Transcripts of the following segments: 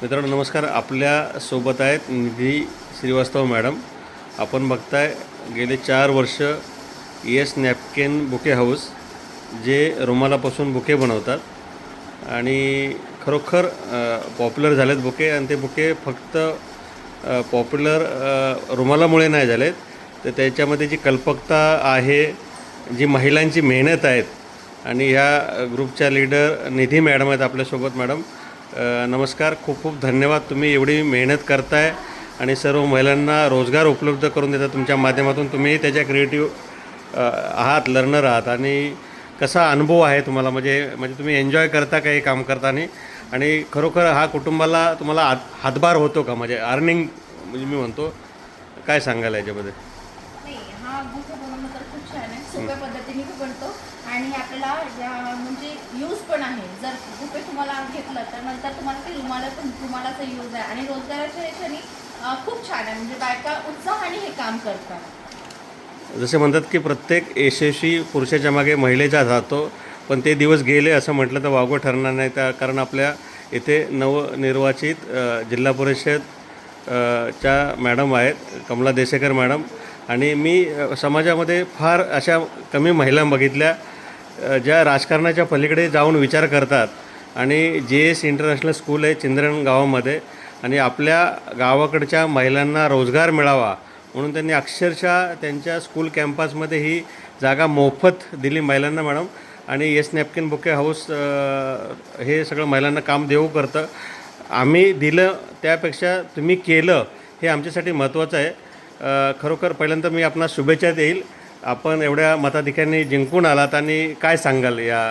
मित्रांनो नमस्कार. आपल्यासोबत आहेत निधी श्रीवास्तव मॅडम. आपण बघताय गेले 4 वर्ष येस नॅपकिन बुके हाऊस जे रुमालापासून बुके बनवतात आणि खरोखर पॉप्युलर झालेत बुके. आणि ते बुके फक्त पॉप्युलर रुमालामुळे नाही झालेत, तर त्याच्यामध्ये जी कल्पकता आहे, जी महिलांची मेहनत आहेत. आणि ह्या ग्रुपच्या लीडर निधी मॅडम आहेत आपल्यासोबत. मॅडम नमस्कार. खूप खूप धन्यवाद. तुम्ही एवढी मेहनत करताय आणि सर्व महिलांना रोजगार उपलब्ध करून देता तुमच्या माध्यमातून. तुम्ही त्याच्या क्रिएटिव्ह आहात, लर्नर आहात. आणि कसा अनुभव आहे तुम्हाला, म्हणजे तुम्ही एन्जॉय करता का हे काम करताना? आणि खरोखर हा कुटुंबाला तुम्हाला हातभार होतो का, म्हणजे अर्निंग, म्हणजे मी म्हणतो काय सांगाल याच्यामध्ये? नाही, हा बुके बनवणं तर खूप छान आहे. सोप्या पद्धतीने बनतो आणि आपल्याला म्हणजे यूज पण आहे. जर बुके तुम्हाला घेतलं तर नंतर तुम्हाला ते रुमालाचा यूज आहे आणि रोजगाराच्या ह्याच्याने खूप छान आहे. म्हणजे बायका उत्साहाने हे काम करतात. जसे म्हणतात की प्रत्येक यशस्वी पुरुषाच्या मागे महिलेचा जातो, पण ते दिवस गेले असं म्हटलं तर वावगं ठरणार नाही. त्या कारण आपल्या इथे नवनिर्वाचित जिल्हा परिषद च्या मॅडम आहेत, कमला देसेकर मॅडम. आणि मी समाजामध्ये फार अशा कमी महिला बघितल्या ज्या राजकारणाच्या पलीकडे जाऊन विचार करतात. आणि JS इंटरनॅशनल स्कूल आहे चिंद्रन गावामध्ये, आणि आपल्या गावाकडच्या महिलांना रोजगार मिळावा म्हणून त्यांनी अक्षरशः त्यांच्या स्कूल कॅम्पसमध्ये ही जागा मोफत दिली महिलांना मॅडम. आणि येस नॅपकिन बुके हाऊस हे सगळं महिलांना काम देऊ करतं. आम्ही दिलं त्यापेक्षा तुम्ही केलं हे आमच्यासाठी महत्त्वाचं आहे. खरोखर पहिल्यांदा मी आपणास शुभेच्छा देईल. आपण एवढ्या मताधिक्याने जिंकून आलात, आणि काय सांगाल या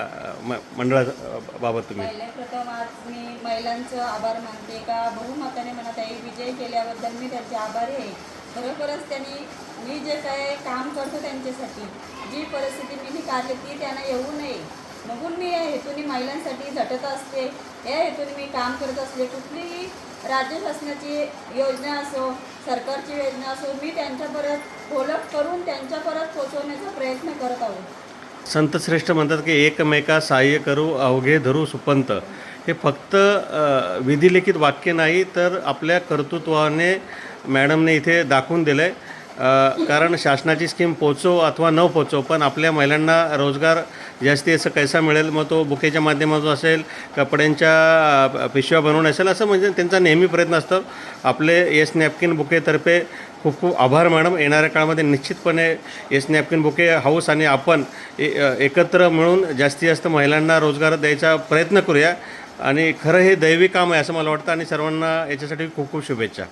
मंडळाबाबत तुम्ही? प्रथम आज मी महिलांचं आभार मानते का बहुमताने म्हणत आहे. विजय केल्याबद्दल मी त्यांचे आभारी आहे. खरोखरच त्यांनी मी जे काय काम करतो त्यांच्यासाठी जी परिस्थिती मी काढली ती त्यांना येऊ नये म्हणून मी या हेतूने महिलांसाठी झटत असते. या हेतूने मी काम करत असते. कुठलीही राज्य शासनाची योजना असो, सरकारची योजना असो, मी त्यांच्यापर्यंत ओळख करून त्यांच्यापर्यंत पोचवण्याचा प्रयत्न करत आहोत. संतश्रेष्ठ म्हणतात की एकमेका सहाय्य करू अवघे धरू सुपंत. हे फक्त विधिलिखित वाक्य नाही, तर आपल्या कर्तृत्वाने मॅडमने इथे दाखवून दिलं आहे. कारण शासनाची स्कीम पोचो अथवा न पोचो, पण आपल्या महिलांना रोजगार जास्ती असं कैसा मिळेल, मग तो बुकेच्या माध्यमातून असेल, कपड्यांच्या पिशव्या बनवून असेल, असं म्हणजे त्यांचा नेहमी प्रयत्न असतो. आपले येस नॅपकिन बुकेतर्फे खूप खूप आभार मॅडम. येणाऱ्या काळामध्ये निश्चितपणे येस नॅपकिन बुके हाऊस आणि आपण एकत्र मिळून जास्तीत जास्त महिलांना रोजगार द्यायचा प्रयत्न करूया. आणि खरं हे दैवी काम आहे असं मला वाटतं, आणि सर्वांना याच्यासाठी खूप खूप शुभेच्छा.